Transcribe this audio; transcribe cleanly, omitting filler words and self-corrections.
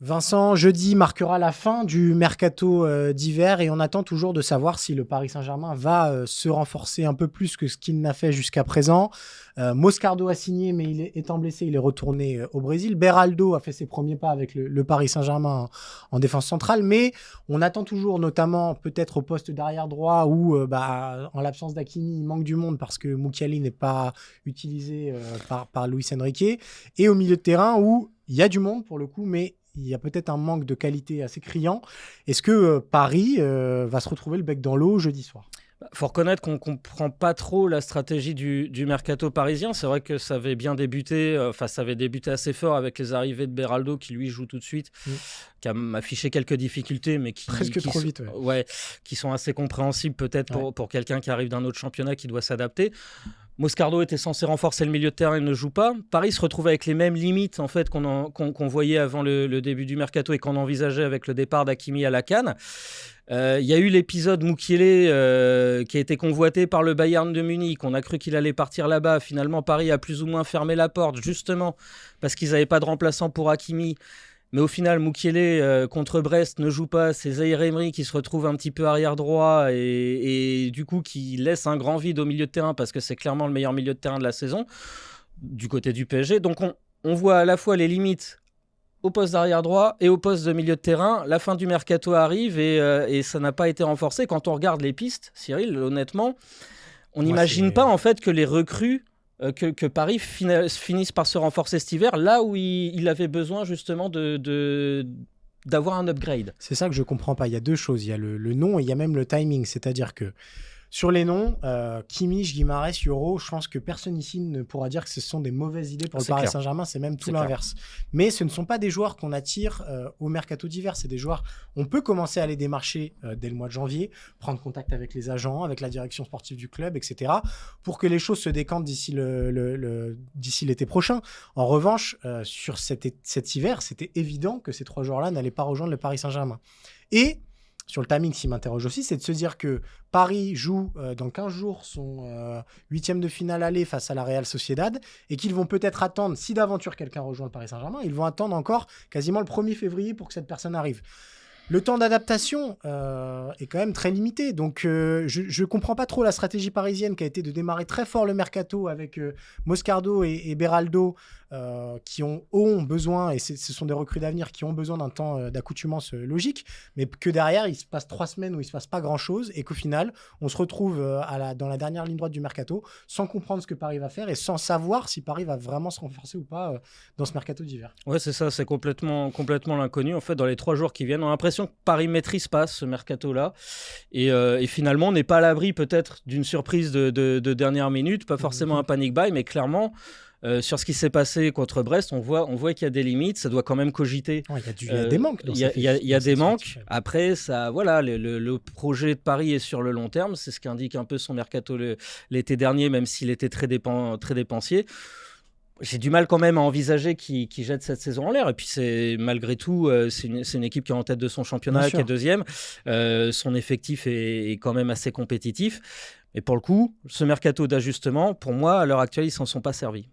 Vincent, jeudi marquera la fin du mercato d'hiver et on attend toujours de savoir si le Paris Saint-Germain va se renforcer un peu plus que ce qu'il n'a fait jusqu'à présent. Moscardo a signé, mais étant blessé, il est retourné au Brésil. Beraldo a fait ses premiers pas avec le Paris Saint-Germain en défense centrale, mais on attend toujours, notamment peut-être au poste d'arrière droit où, en l'absence d'Hakimi, il manque du monde parce que Mukiele n'est pas utilisé par Luis Enrique. Et au milieu de terrain où il y a du monde pour le coup, mais il y a peut-être un manque de qualité assez criant. Est-ce que Paris va se retrouver le bec dans l'eau jeudi soir ? Il faut reconnaître qu'on ne comprend pas trop la stratégie du mercato parisien. C'est vrai que ça avait bien débuté, ça avait débuté assez fort avec les arrivées de Beraldo qui lui joue tout de suite, qui a affiché quelques difficultés, mais qui trop vite, qui sont assez compréhensibles peut-être pour quelqu'un qui arrive d'un autre championnat qui doit s'adapter. Moscardo était censé renforcer le milieu de terrain, il ne joue pas. Paris se retrouve avec les mêmes limites en fait, qu'on voyait avant le début du mercato et qu'on envisageait avec le départ d'Hakimi à la CAN. Il y a eu l'épisode Mukiele qui a été convoité par le Bayern de Munich. On a cru qu'il allait partir là-bas. Finalement, Paris a plus ou moins fermé la porte, justement parce qu'ils n'avaient pas de remplaçant pour Hakimi. Mais au final, Mukiele contre Brest ne joue pas. C'est Zaïre Emery qui se retrouve un petit peu arrière droit et du coup qui laisse un grand vide au milieu de terrain parce que c'est clairement le meilleur milieu de terrain de la saison du côté du PSG. Donc on voit à la fois les limites au poste d'arrière droit et au poste de milieu de terrain. La fin du mercato arrive et ça n'a pas été renforcé. Quand on regarde les pistes, Cyril, honnêtement, on n'imagine pas en fait que les recrues que Paris finisse par se renforcer cet hiver, là où il avait besoin justement d'avoir un upgrade. C'est ça que je ne comprends pas. Il y a deux choses. Il y a le nom et il y a même le timing. C'est-à-dire que sur les noms, Kimmich, Guimarães, Yoro, je pense que personne ici ne pourra dire que ce sont des mauvaises idées pour le Paris Saint-Germain. C'est même tout l'inverse. Mais ce ne sont pas des joueurs qu'on attire au mercato d'hiver. C'est des joueurs, on peut commencer à les démarcher dès le mois de janvier, prendre contact avec les agents, avec la direction sportive du club, etc. pour que les choses se décantent d'ici l'été prochain. En revanche, sur cet hiver, c'était évident que ces trois joueurs-là n'allaient pas rejoindre le Paris Saint-Germain. Et sur le timing, ce qui m'interroge aussi, c'est de se dire que Paris joue dans 15 jours son huitième de finale aller face à la Real Sociedad et qu'ils vont peut-être attendre, si d'aventure quelqu'un rejoint le Paris Saint-Germain, ils vont attendre encore quasiment le 1er février pour que cette personne arrive. Le temps d'adaptation est quand même très limité. Donc, je ne comprends pas trop la stratégie parisienne qui a été de démarrer très fort le mercato avec Moscardo et Beraldo qui ont besoin, et ce sont des recrues d'avenir qui ont besoin d'un temps d'accoutumance logique, mais que derrière, il se passe 3 semaines où il ne se passe pas grand-chose et qu'au final, on se retrouve dans la dernière ligne droite du mercato sans comprendre ce que Paris va faire et sans savoir si Paris va vraiment se renforcer ou pas dans ce mercato d'hiver. Ouais, c'est ça, c'est complètement l'inconnu. En fait, dans les 3 jours qui viennent, on a l'impression que Paris ne maîtrise pas ce mercato-là. Et finalement, on n'est pas à l'abri peut-être d'une surprise de dernière minute, pas forcément un panic buy, mais clairement, sur ce qui s'est passé contre Brest, on voit qu'il y a des limites, ça doit quand même cogiter. Il y a des manques. Il y a des manques. Après, ça, voilà, le projet de Paris est sur le long terme, c'est ce qu'indique un peu son mercato l'été dernier, même s'il était très dépensier. J'ai du mal quand même à envisager qu'il jette cette saison en l'air. Et puis, malgré tout, c'est une équipe qui est en tête de son championnat, qui est deuxième. Son effectif est quand même assez compétitif. Et pour le coup, ce mercato d'ajustement, pour moi, à l'heure actuelle, ils ne s'en sont pas servis.